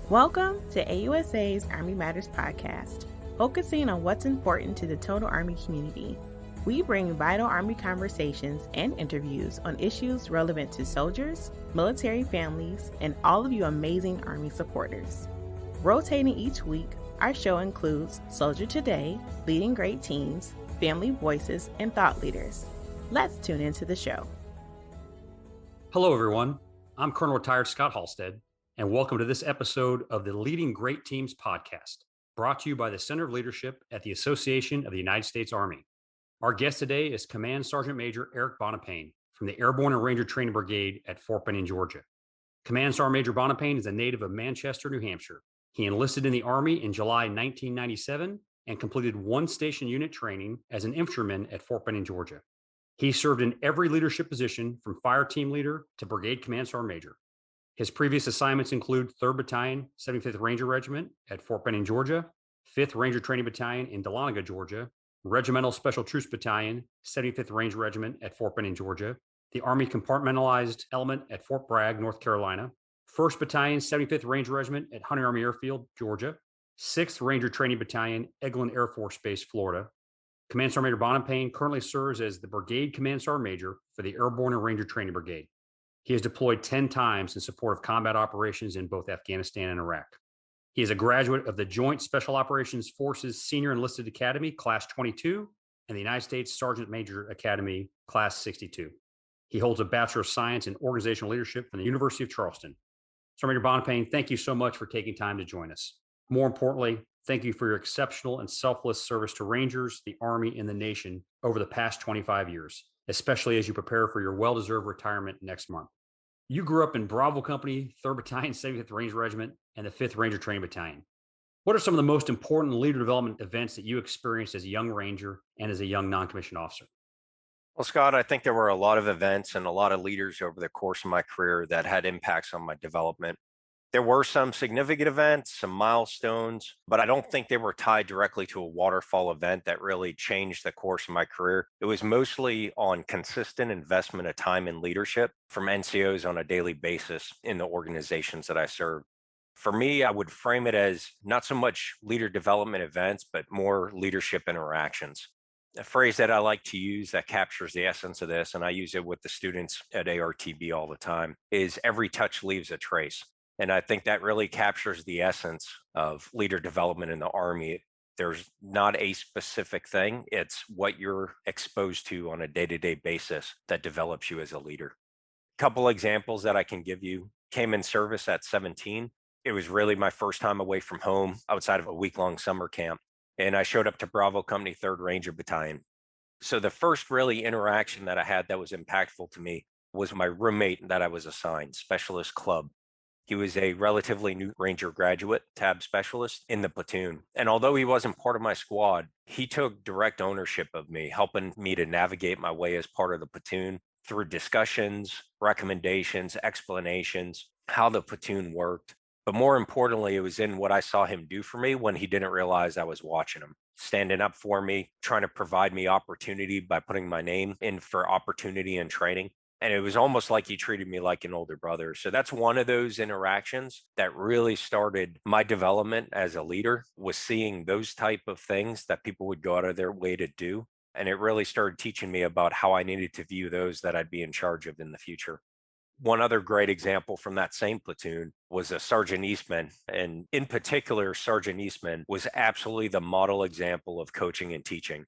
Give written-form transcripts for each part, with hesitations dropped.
Welcome to AUSA's Army Matters podcast, focusing on what's important to the total Army community. We bring vital Army conversations and interviews on issues relevant to soldiers, military families, and all of you amazing Army supporters. Rotating each week, our show includes Soldier Today, Leading Great Teams, Family Voices, and Thought Leaders. Let's tune into the show. Hello, everyone. I'm Colonel Retired Scott Halstead, and welcome to this episode of the Leading Great Teams podcast, brought to you by the Center of Leadership at the Association of the United States Army. Our guest today is Command Sergeant Major Eric Buonopane from the Airborne and Ranger Training Brigade at Fort Benning, Georgia. Command Sergeant Major Bonapan is a native of Manchester, New Hampshire. He enlisted in the Army in July 1997 and completed one station unit training as an infantryman at Fort Benning, Georgia. He served in every leadership position from fire team leader to brigade command sergeant major. His previous assignments include 3rd Battalion, 75th Ranger Regiment at Fort Benning, Georgia, 5th Ranger Training Battalion in Dahlonega, Georgia, Regimental Special Troops Battalion, 75th Ranger Regiment at Fort Benning, Georgia, the Army Compartmentalized Element at Fort Bragg, North Carolina, 1st Battalion, 75th Ranger Regiment at Hunting Army Airfield, Georgia, 6th Ranger Training Battalion, Eglin Air Force Base, Florida. Command Sergeant Major Bonapan currently serves as the Brigade Command Sergeant Major for the Airborne and Ranger Training Brigade. He has deployed 10 times in support of combat operations in both Afghanistan and Iraq. He is a graduate of the Joint Special Operations Forces Senior Enlisted Academy, Class 22, and the United States Sergeant Major Academy, Class 62. He holds a Bachelor of Science in Organizational Leadership from the University of Charleston. Sergeant Major Bonapan, thank you so much for taking time to join us. More importantly, thank you for your exceptional and selfless service to Rangers, the Army, and the nation over the past 25 years, especially as you prepare for your well-deserved retirement next month. You grew up in Bravo Company, 3rd Battalion, 75th Ranger Regiment, and the 5th Ranger Training Battalion. What are some of the most important leader development events that you experienced as a young Ranger and as a young non-commissioned officer? Well, Scott, I think there were a lot of events and a lot of leaders over the course of my career that had impacts on my development. There were some significant events, some milestones, but I don't think they were tied directly to a waterfall event that really changed the course of my career. It was mostly on consistent investment of time and leadership from NCOs on a daily basis in the organizations that I served. For me, I would frame it as not so much leader development events, but more leadership interactions. A phrase that I like to use that captures the essence of this, and I use it with the students at ARTB all the time, is every touch leaves a trace. And I think that really captures the essence of leader development in the Army. There's not a specific thing. It's what you're exposed to on a day-to-day basis that develops you as a leader. A couple examples that I can give you. Came in service at 17. It was really my first time away from home outside of a week-long summer camp. And I showed up to Bravo Company 3rd Ranger Battalion. So the first really interaction that I had that was impactful to me was my roommate that I was assigned, Specialist Club. He was a relatively new Ranger graduate, tab specialist in the platoon. And although he wasn't part of my squad, he took direct ownership of me, helping me to navigate my way as part of the platoon through discussions, recommendations, explanations, how the platoon worked. But more importantly, it was in what I saw him do for me when he didn't realize I was watching him, standing up for me, trying to provide me opportunity by putting my name in for opportunity and training. And it was almost like he treated me like an older brother. So that's one of those interactions that really started my development as a leader, was seeing those type of things that people would go out of their way to do. And it really started teaching me about how I needed to view those that I'd be in charge of in the future. One other great example from that same platoon was a Sergeant Eastman. And in particular, Sergeant Eastman was absolutely the model example of coaching and teaching.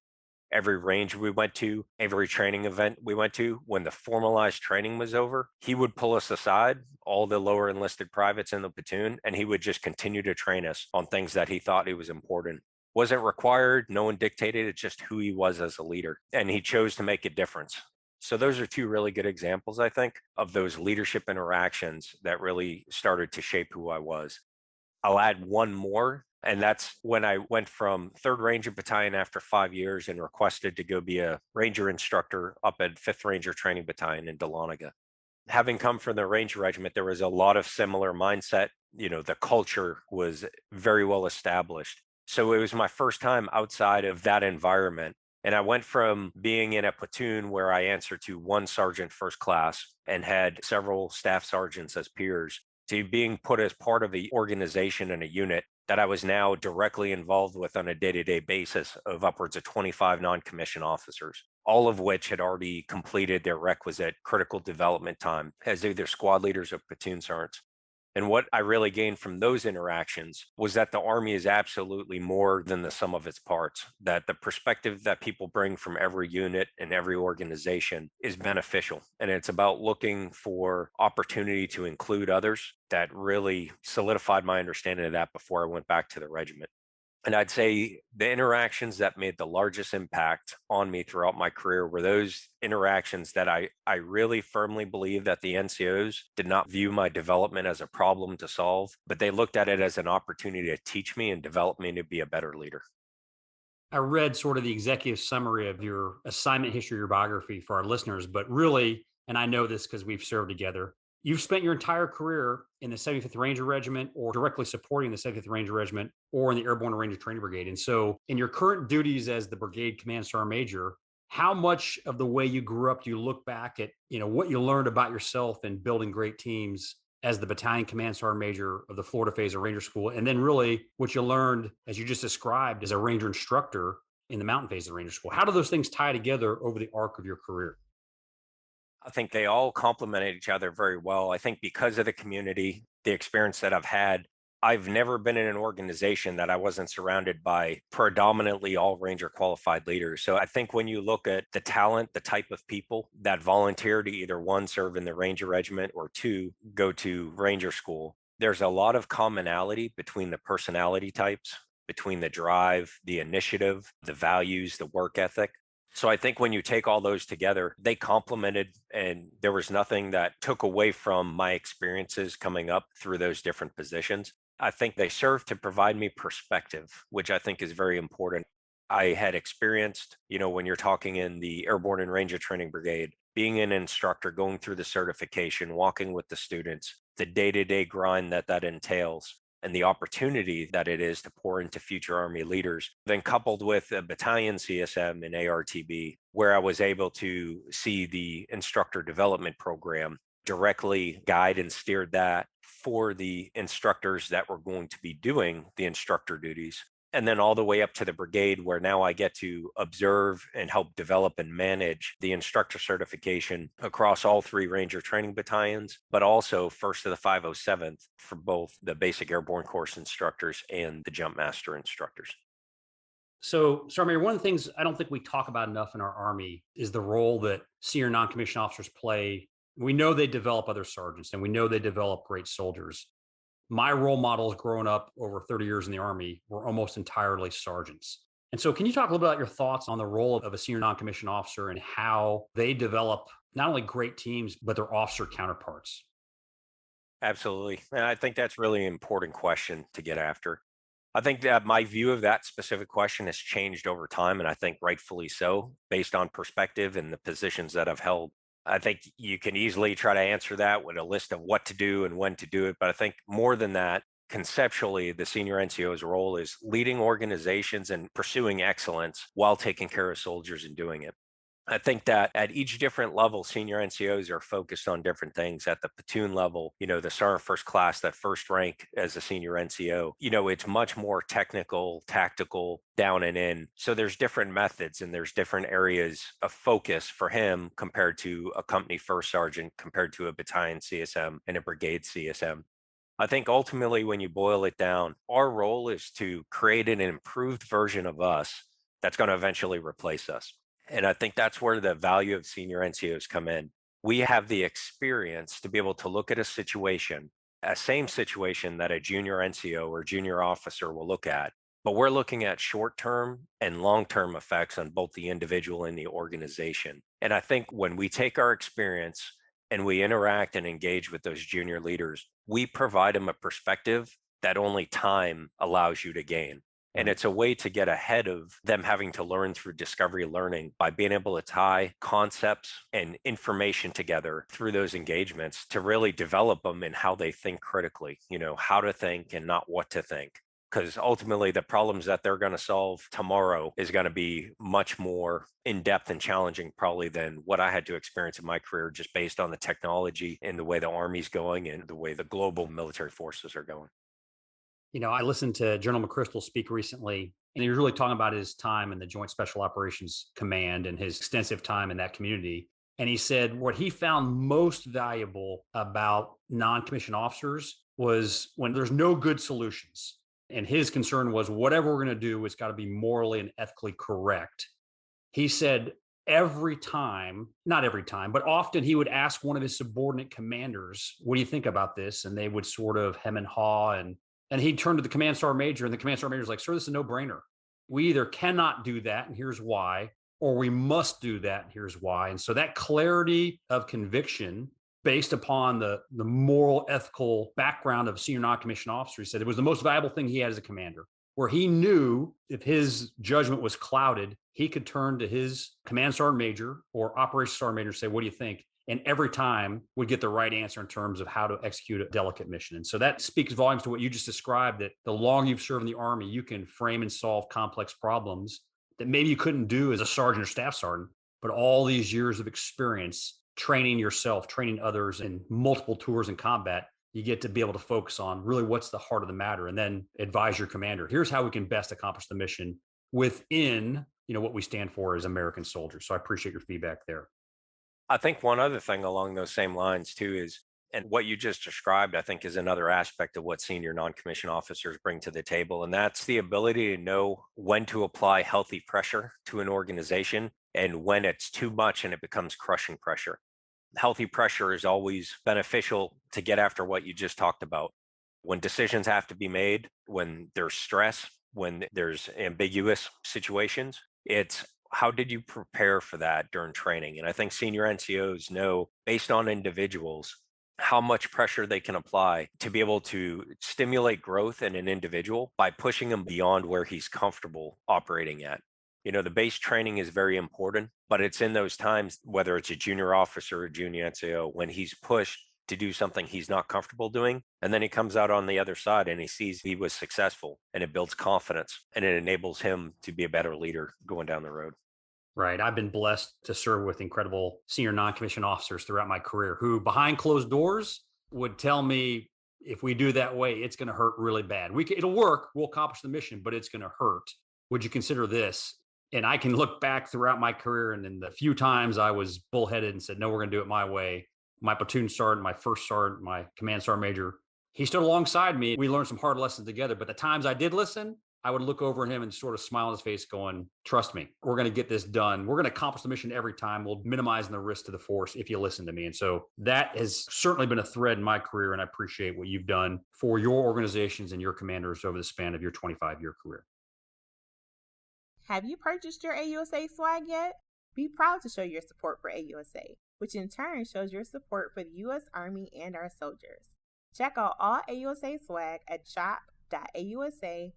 Every range we went to, every training event we went to, when the formalized training was over, he would pull us aside, all the lower enlisted privates in the platoon, and he would just continue to train us on things that he thought it was important. Wasn't required, no one dictated, it's just who he was as a leader, and he chose to make a difference. So those are two really good examples, I think, of those leadership interactions that really started to shape who I was. I'll add one more. And that's when I went from 3rd Ranger Battalion after 5 years and requested to go be a Ranger instructor up at 5th Ranger Training Battalion in Dahlonega. Having come from the Ranger Regiment, there was a lot of similar mindset. You know, the culture was very well established. So it was my first time outside of that environment. And I went from being in a platoon where I answered to one sergeant first class and had several staff sergeants as peers to being put as part of the organization and a unit that I was now directly involved with on a day-to-day basis of upwards of 25 non-commissioned officers, all of which had already completed their requisite critical development time as either squad leaders or platoon sergeants. And what I really gained from those interactions was that the Army is absolutely more than the sum of its parts, that the perspective that people bring from every unit and every organization is beneficial. And it's about looking for opportunity to include others that really solidified my understanding of that before I went back to the regiment. And I'd say the interactions that made the largest impact on me throughout my career were those interactions that I really firmly believe that the NCOs did not view my development as a problem to solve, but they looked at it as an opportunity to teach me and develop me to be a better leader. I read sort of the executive summary of your assignment history, your biography for our listeners, but really, and I know this because we've served together, you've spent your entire career in the 75th Ranger Regiment or directly supporting the 75th Ranger Regiment or in the Airborne Ranger Training Brigade. And so in your current duties as the Brigade Command Sergeant Major, how much of the way you grew up do you look back at, what you learned about yourself and building great teams as the Battalion Command Sergeant Major of the Florida phase of Ranger School, and then really what you learned, as you just described, as a Ranger instructor in the Mountain phase of Ranger School? How do those things tie together over the arc of your career? I think they all complemented each other very well. I think because of the community, the experience that I've had, I've never been in an organization that I wasn't surrounded by predominantly all Ranger qualified leaders. So I think when you look at the talent, the type of people that volunteer to either one, serve in the Ranger Regiment, or two, go to Ranger School, there's a lot of commonality between the personality types, between the drive, the initiative, the values, the work ethic. So I think when you take all those together, they complemented, and there was nothing that took away from my experiences coming up through those different positions. I think they serve to provide me perspective, which I think is very important. I had experienced, when you're talking in the Airborne and Ranger Training Brigade, being an instructor, going through the certification, walking with the students, the day-to-day grind that entails, and the opportunity that it is to pour into future Army leaders, then coupled with a battalion CSM in ARTB, where I was able to see the instructor development program, directly guide and steer that for the instructors that were going to be doing the instructor duties. And then all the way up to the brigade, where now I get to observe and help develop and manage the instructor certification across all three Ranger training battalions, but also first to the 507th for both the basic airborne course instructors and the Jumpmaster instructors. So, Sergeant Major, one of the things I don't think we talk about enough in our Army is the role that senior non-commissioned officers play. We know they develop other sergeants, and we know they develop great soldiers. My role models growing up over 30 years in the Army were almost entirely sergeants. And so can you talk a little bit about your thoughts on the role of a senior non-commissioned officer and how they develop not only great teams, but their officer counterparts? Absolutely. And I think that's really an important question to get after. I think that my view of that specific question has changed over time, and I think rightfully so, based on perspective and the positions that I've held. I think you can easily try to answer that with a list of what to do and when to do it. But I think more than that, conceptually, the senior NCO's role is leading organizations and pursuing excellence while taking care of soldiers and doing it. I think that at each different level, senior NCOs are focused on different things. At the platoon level, the sergeant first class, that first rank as a senior NCO, it's much more technical, tactical, down and in. So there's different methods and there's different areas of focus for him compared to a company first sergeant, compared to a battalion CSM and a brigade CSM. I think ultimately, when you boil it down, our role is to create an improved version of us that's going to eventually replace us. And I think that's where the value of senior NCOs come in. We have the experience to be able to look at a situation, a same situation that a junior NCO or junior officer will look at, but we're looking at short-term and long-term effects on both the individual and the organization. And I think when we take our experience and we interact and engage with those junior leaders, we provide them a perspective that only time allows you to gain. And it's a way to get ahead of them having to learn through discovery learning by being able to tie concepts and information together through those engagements to really develop them in how they think critically, how to think and not what to think. because ultimately the problems that they're going to solve tomorrow is going to be much more in-depth and challenging probably than what I had to experience in my career, just based on the technology and the way the Army's going and the way the global military forces are going. I listened to General McChrystal speak recently, and he was really talking about his time in the Joint Special Operations Command and his extensive time in that community. And he said what he found most valuable about non-commissioned officers was when there's no good solutions. And his concern was whatever we're going to do, it's got to be morally and ethically correct. He said every time, not every time, but often he would ask one of his subordinate commanders, what do you think about this? And they would sort of hem and haw. And he'd turn to the command sergeant major, and the command sergeant major was like, sir, this is a no-brainer. We either cannot do that, and here's why, or we must do that, and here's why. And so that clarity of conviction based upon the moral, ethical background of a senior non-commissioned officer, he said it was the most valuable thing he had as a commander, where he knew if his judgment was clouded, he could turn to his command sergeant major or operations sergeant major and say, what do you think? And every time would get the right answer in terms of how to execute a delicate mission. And so that speaks volumes to what you just described, that the longer you've served in the Army, you can frame and solve complex problems that maybe you couldn't do as a sergeant or staff sergeant, but all these years of experience, training yourself, training others in multiple tours in combat, you get to be able to focus on really what's the heart of the matter, and then advise your commander. Here's how we can best accomplish the mission within, what we stand for as American soldiers. So I appreciate your feedback there. I think one other thing along those same lines too is, and what you just described, I think is another aspect of what senior non-commissioned officers bring to the table. And that's the ability to know when to apply healthy pressure to an organization and when it's too much and it becomes crushing pressure. Healthy pressure is always beneficial to get after what you just talked about. When decisions have to be made, when there's stress, when there's ambiguous situations, it's how did you prepare for that during training? And I think senior NCOs know, based on individuals, how much pressure they can apply to be able to stimulate growth in an individual by pushing him beyond where he's comfortable operating at. The base training is very important, but it's in those times, whether it's a junior officer or junior NCO, when he's pushed to do something he's not comfortable doing, and then he comes out on the other side and he sees he was successful, and it builds confidence and it enables him to be a better leader going down the road. Right. I've been blessed to serve with incredible senior non-commissioned officers throughout my career who behind closed doors would tell me, if we do that way, it's going to hurt really bad. It'll work. We'll accomplish the mission, but it's going to hurt. Would you consider this? And I can look back throughout my career, and in the few times I was bullheaded and said, no, we're going to do it my way. My platoon sergeant, my first sergeant, my command sergeant major, he stood alongside me. We learned some hard lessons together. But the times I did listen, I would look over at him and sort of smile on his face going, trust me, we're going to get this done. We're going to accomplish the mission every time. We'll minimize the risk to the force if you listen to me. And so that has certainly been a thread in my career. And I appreciate what you've done for your organizations and your commanders over the span of your 25-year career. Have you purchased your AUSA swag yet? Be proud to show your support for AUSA, which in turn shows your support for the U.S. Army and our soldiers. Check out all AUSA swag at shop.ausa.org.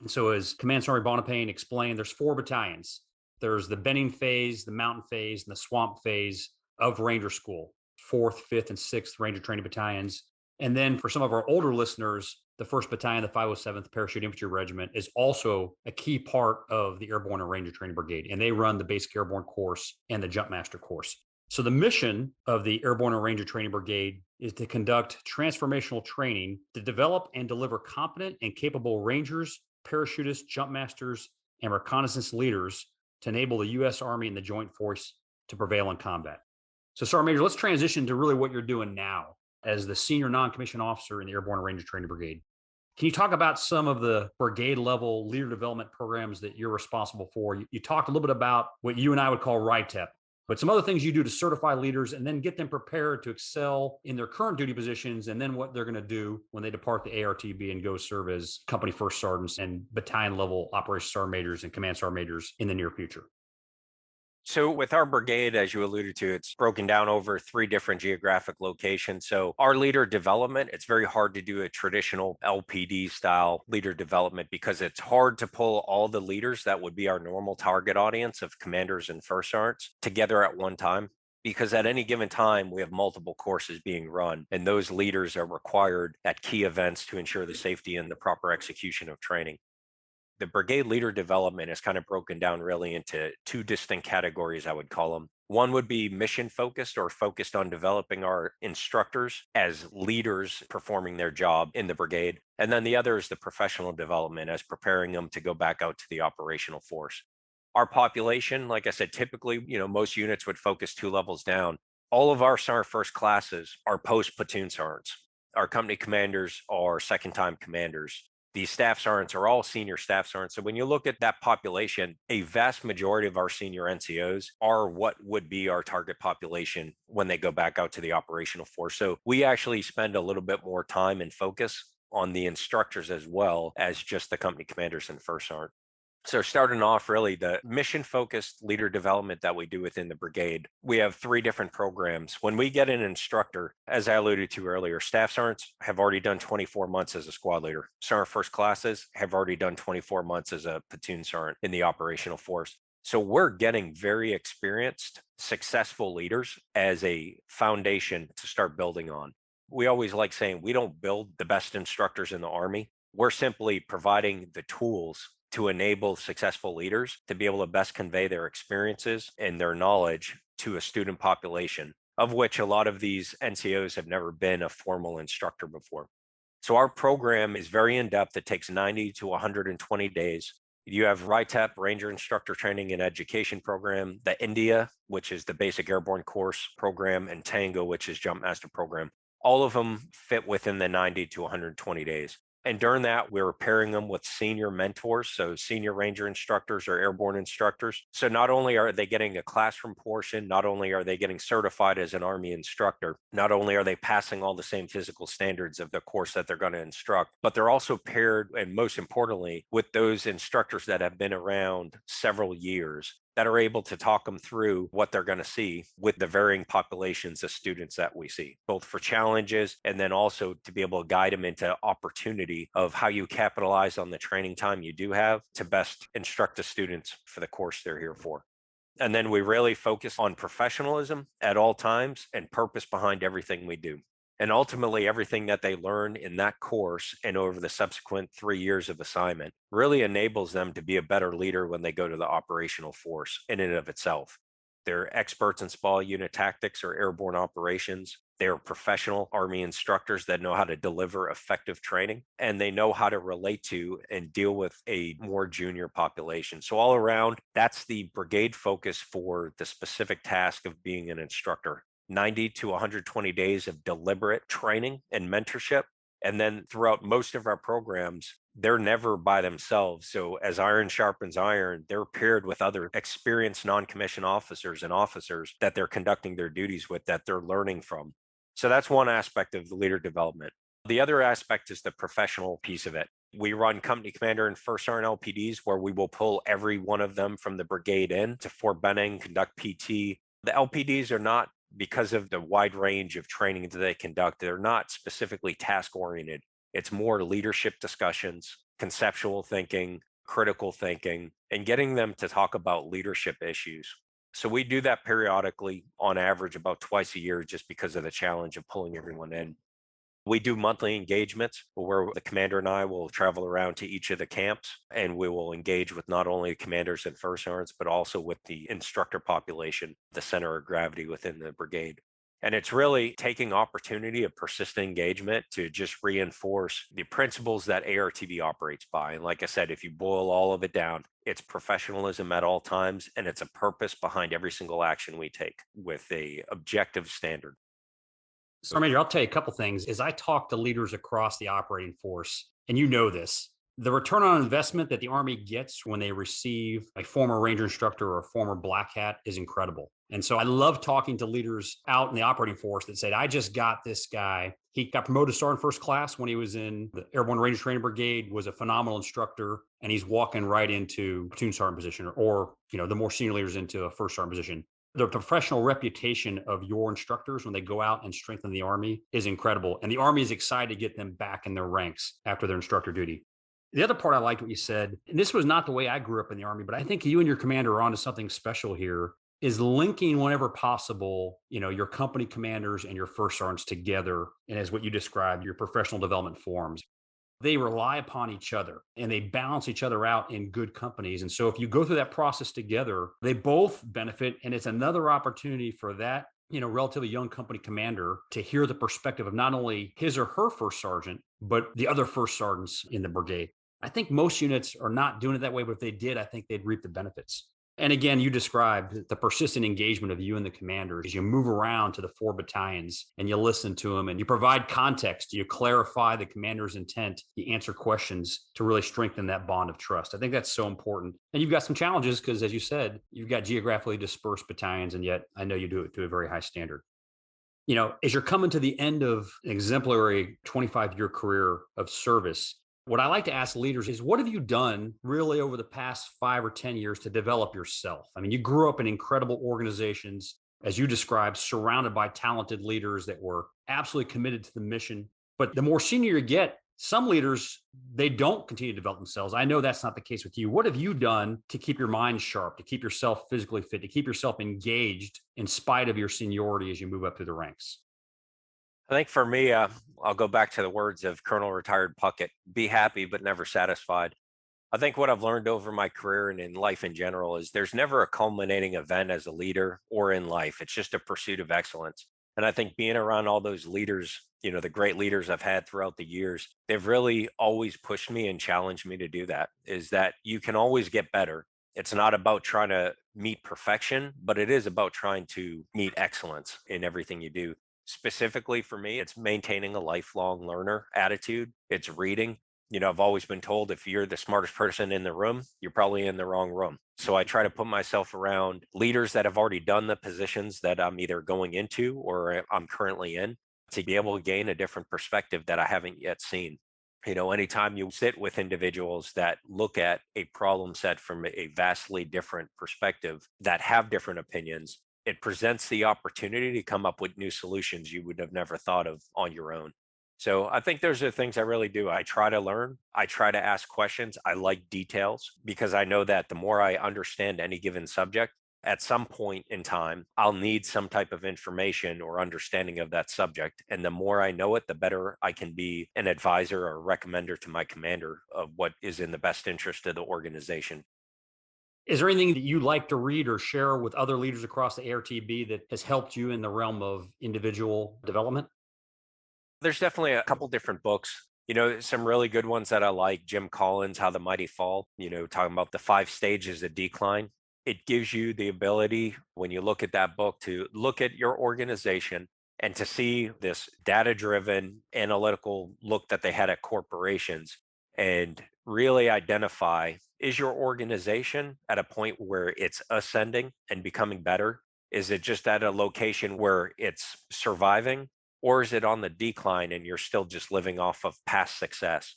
And so as Command Sergeant Bonapane explained, there's 4 battalions. There's the Benning phase, the Mountain phase, and the Swamp phase of Ranger School, 4th, 5th, and 6th Ranger Training Battalions. And then for some of our older listeners, the 1st Battalion, the 507th Parachute Infantry Regiment, is also a key part of the Airborne and Ranger Training Brigade. And they run the Basic Airborne course and the Jumpmaster course. So the mission of the Airborne and Ranger Training Brigade is to conduct transformational training to develop and deliver competent and capable Rangers, Parachutists, Jumpmasters, and Reconnaissance Leaders to enable the U.S. Army and the Joint Force to prevail in combat. So Sergeant Major, let's transition to really what you're doing now as the senior non-commissioned officer in the Airborne and Ranger Training Brigade. Can you talk about some of the brigade level leader development programs that you're responsible for? You talked a little bit about what you and I would call RITEP, but some other things you do to certify leaders and then get them prepared to excel in their current duty positions, and then what they're going to do when they depart the ARTB and go serve as company first sergeants and battalion level operations sergeant majors and command sergeant majors in the near future. So with our brigade, as you alluded to, it's broken down over 3 different geographic locations. So our leader development, it's very hard to do a traditional LPD style leader development because it's hard to pull all the leaders that would be our normal target audience of commanders and first sergeants together at one time. because at any given time, we have multiple courses being run, and those leaders are required at key events to ensure the safety and the proper execution of training. The brigade leader development is kind of broken down really into two distinct categories, I would call them. One would be mission focused or focused on developing our instructors as leaders performing their job in the brigade. And then the other is the professional development as preparing them to go back out to the operational force. Our population, like I said, typically, most units would focus 2 levels down. All of our Sergeant First classes are post-platoon sergeants. Our company commanders are second-time commanders. These staff sergeants are all senior staff sergeants. So when you look at that population, a vast majority of our senior NCOs are what would be our target population when they go back out to the operational force. So we actually spend a little bit more time and focus on the instructors as well as just the company commanders and first sergeant. So starting off really the mission-focused leader development that we do within the brigade, we have 3 different programs. When we get an instructor, as I alluded to earlier, staff sergeants have already done 24 months as a squad leader. Sergeant first classes have already done 24 months as a platoon sergeant in the operational force. So we're getting very experienced, successful leaders as a foundation to start building on. We always like saying we don't build the best instructors in the Army. We're simply providing the tools to enable successful leaders to be able to best convey their experiences and their knowledge to a student population, of which a lot of these NCOs have never been a formal instructor before. So our program is very in-depth. It takes 90 to 120 days. You have RITEP, Ranger Instructor Training and Education Program, the India, which is the Basic Airborne Course Program, and Tango, which is Jumpmaster Program. All of them fit within the 90 to 120 days. And during that, we were pairing them with senior mentors, so senior Ranger instructors or airborne instructors. So not only are they getting a classroom portion, not only are they getting certified as an Army instructor, not only are they passing all the same physical standards of the course that they're going to instruct, but they're also paired, and most importantly, with those instructors that have been around several years that are able to talk them through what they're going to see with the varying populations of students that we see, both for challenges and then also to be able to guide them into opportunity of how you capitalize on the training time you do have to best instruct the students for the course they're here for. And then we really focus on professionalism at all times and purpose behind everything we do. And ultimately, everything that they learn in that course and over the subsequent 3 years of assignment really enables them to be a better leader when they go to the operational force in and of itself. They're experts in small unit tactics or airborne operations. They're professional Army instructors that know how to deliver effective training, and they know how to relate to and deal with a more junior population. So all around, that's the brigade focus for the specific task of being an instructor. 90 to 120 days of deliberate training and mentorship. And then throughout most of our programs, they're never by themselves. So as iron sharpens iron, they're paired with other experienced non-commissioned officers and officers that they're conducting their duties with, that they're learning from. So that's one aspect of the leader development. The other aspect is the professional piece of it. We run company commander and first sergeant LPDs where we will pull every one of them from the brigade in to Fort Benning, conduct PT. The LPDs are not, because of the wide range of training that they conduct, they're not specifically task-oriented. It's more leadership discussions, conceptual thinking, critical thinking, and getting them to talk about leadership issues. So we do that periodically, on average about twice a year, just because of the challenge of pulling everyone in. We do monthly engagements where the commander and I will travel around to each of the camps, and we will engage with not only commanders and first sergeants, but also with the instructor population, the center of gravity within the brigade. And it's really taking opportunity of persistent engagement to just reinforce the principles that ARTB operates by. And like I said, if you boil all of it down, it's professionalism at all times, and it's a purpose behind every single action we take with a objective standard. So, Major, I'll tell you a couple things. As I talk to leaders across the operating force, and you know this, the return on investment that the Army gets when they receive a former Ranger instructor or a former Black Hat is incredible. And so I love talking to leaders out in the operating force that said, I just got this guy. He got promoted to sergeant first class when he was in the Airborne Ranger Training Brigade, was a phenomenal instructor, and he's walking right into platoon sergeant position or the more senior leaders into a first sergeant position. The professional reputation of your instructors when they go out and strengthen the Army is incredible. And the Army is excited to get them back in their ranks after their instructor duty. The other part I liked what you said, and this was not the way I grew up in the Army, but I think you and your commander are onto something special here, is linking whenever possible, your company commanders and your first sergeants together. And as what you described, your professional development forums. They rely upon each other and they balance each other out in good companies. And so if you go through that process together, they both benefit. And it's another opportunity for that, relatively young company commander to hear the perspective of not only his or her first sergeant, but the other first sergeants in the brigade. I think most units are not doing it that way, but if they did, I think they'd reap the benefits. And again, you described the persistent engagement of you and the commanders as you move around to the 4 battalions and you listen to them and you provide context, you clarify the commander's intent, you answer questions to really strengthen that bond of trust. I think that's so important. And you've got some challenges because, as you said, you've got geographically dispersed battalions, and yet I know you do it to a very high standard. As you're coming to the end of an exemplary 25-year career of service, what I like to ask leaders is, what have you done really over the past 5 or 10 years to develop yourself? I mean, you grew up in incredible organizations, as you described, surrounded by talented leaders that were absolutely committed to the mission. But the more senior you get, some leaders, they don't continue to develop themselves. I know that's not the case with you. What have you done to keep your mind sharp, to keep yourself physically fit, to keep yourself engaged in spite of your seniority as you move up through the ranks? I think for me, I'll go back to the words of Colonel Retired Puckett: be happy, but never satisfied. I think what I've learned over my career and in life in general is there's never a culminating event as a leader or in life. It's just a pursuit of excellence. And I think being around all those leaders, the great leaders I've had throughout the years, they've really always pushed me and challenged me to do that, is that you can always get better. It's not about trying to meet perfection, but it is about trying to meet excellence in everything you do. Specifically for me, it's maintaining a lifelong learner attitude. It's reading. I've always been told if you're the smartest person in the room, you're probably in the wrong room. So I try to put myself around leaders that have already done the positions that I'm either going into or I'm currently in, to be able to gain a different perspective that I haven't yet seen. Anytime you sit with individuals that look at a problem set from a vastly different perspective, that have different opinions, it presents the opportunity to come up with new solutions you would have never thought of on your own. So I think those are things I really do. I try to learn. I try to ask questions. I like details because I know that the more I understand any given subject, at some point in time, I'll need some type of information or understanding of that subject. And the more I know it, the better I can be an advisor or recommender to my commander of what is in the best interest of the organization. Is there anything that you like to read or share with other leaders across the ARTB that has helped you in the realm of individual development? There's definitely a couple different books, some really good ones that I like. Jim Collins' How the Mighty Fall, talking about the 5 stages of decline. It gives you the ability, when you look at that book, to look at your organization and to see this data-driven analytical look that they had at corporations and really identify, is your organization at a point where it's ascending and becoming better? Is it just at a location where it's surviving? Or is it on the decline and you're still just living off of past success?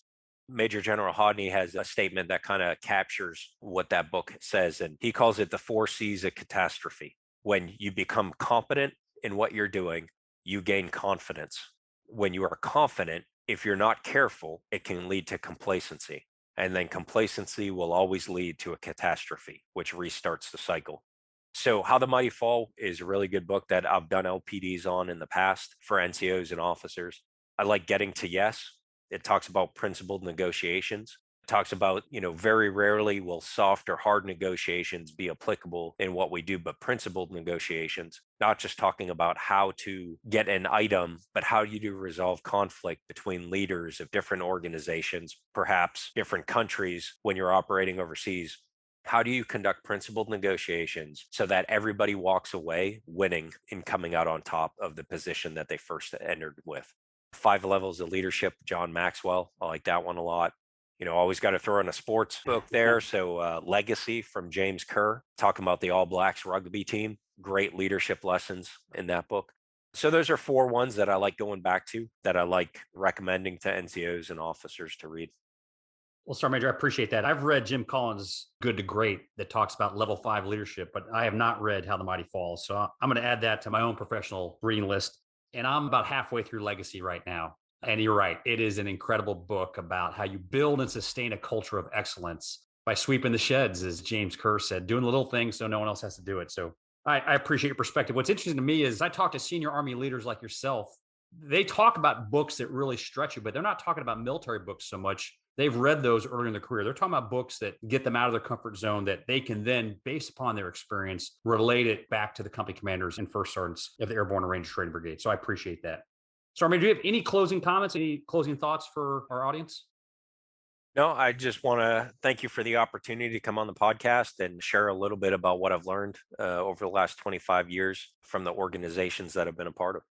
Major General Hodney has a statement that kind of captures what that book says, and he calls it the 4 C's of catastrophe. When you become competent in what you're doing, you gain confidence. When you are confident, if you're not careful, it can lead to complacency. And then complacency will always lead to a catastrophe, which restarts the cycle. So How the Mighty Fall is a really good book that I've done LPDs on in the past for NCOs and officers. I like Getting to Yes. It talks about principled negotiations. It talks about, very rarely will soft or hard negotiations be applicable in what we do, but principled negotiations, not just talking about how to get an item, but how you do resolve conflict between leaders of different organizations, perhaps different countries when you're operating overseas. How do you conduct principled negotiations so that everybody walks away winning in coming out on top of the position that they first entered with? 5 Levels of Leadership, John Maxwell. I like that one a lot. Always got to throw in a sports book there. So Legacy from James Kerr, talking about the All Blacks rugby team. Great leadership lessons in that book. So those are 4 ones that I like going back to, that I like recommending to NCOs and officers to read. Well, Sergeant Major, I appreciate that. I've read Jim Collins' Good to Great that talks about level 5 leadership, but I have not read How the Mighty Falls. So I'm going to add that to my own professional reading list. And I'm about halfway through Legacy right now. And you're right. It is an incredible book about how you build and sustain a culture of excellence by sweeping the sheds, as James Kerr said, doing the little things so no one else has to do it. So I appreciate your perspective. What's interesting to me is I talk to senior Army leaders like yourself. They talk about books that really stretch you, but they're not talking about military books so much. They've read those early in their career. They're talking about books that get them out of their comfort zone that they can then, based upon their experience, relate it back to the company commanders and first sergeants of the Airborne and Ranger Training Brigade. So I appreciate that. So, Army, do you have any closing comments, any closing thoughts for our audience? No, I just want to thank you for the opportunity to come on the podcast and share a little bit about what I've learned over the last 25 years from the organizations that I've been a part of.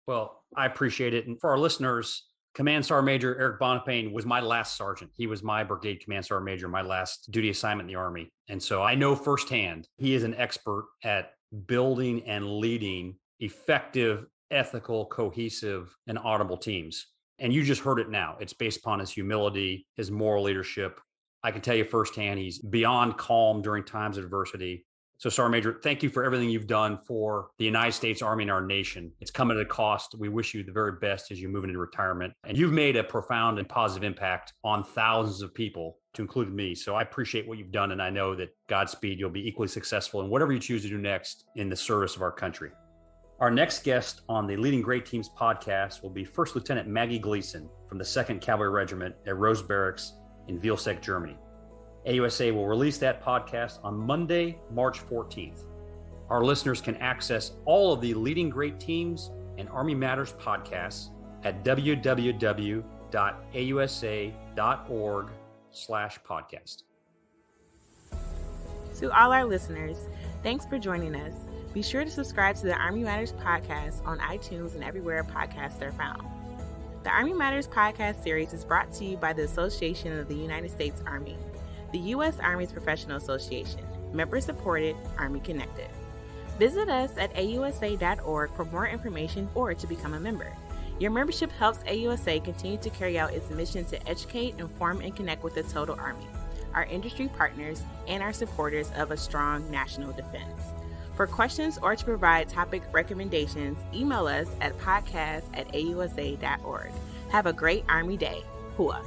Well, I appreciate it. And for our listeners, Command Sergeant Major Eric Buonopane was my last sergeant. He was my brigade Command Sergeant Major, my last duty assignment in the Army. And so I know firsthand, he is an expert at building and leading effective, ethical, cohesive, and audible teams. And you just heard it now. It's based upon his humility, his moral leadership. I can tell you firsthand, he's beyond calm during times of adversity. So, Sergeant Major, thank you for everything you've done for the United States Army and our nation. It's come at a cost. We wish you the very best as you move into retirement. And you've made a profound and positive impact on thousands of people, to include me. So I appreciate what you've done. And I know that Godspeed, you'll be equally successful in whatever you choose to do next in the service of our country. Our next guest on the Leading Great Teams podcast will be First Lieutenant Maggie Gleason from the 2nd Cavalry Regiment at Rose Barracks in Vilseck, Germany. AUSA will release that podcast on Monday, March 14th. Our listeners can access all of the Leading Great Teams and Army Matters podcasts at www.ausa.org/podcast. To all our listeners, thanks for joining us. Be sure to subscribe to the Army Matters podcast on iTunes and everywhere podcasts are found. The Army Matters podcast series is brought to you by the Association of the United States Army, the U.S. Army's professional association, member-supported, Army-connected. Visit us at AUSA.org for more information or to become a member. Your membership helps AUSA continue to carry out its mission to educate, inform, and connect with the total Army, our industry partners, and our supporters of a strong national defense. For questions or to provide topic recommendations, email us at podcast@ausa.org. Have a great Army Day. Hua.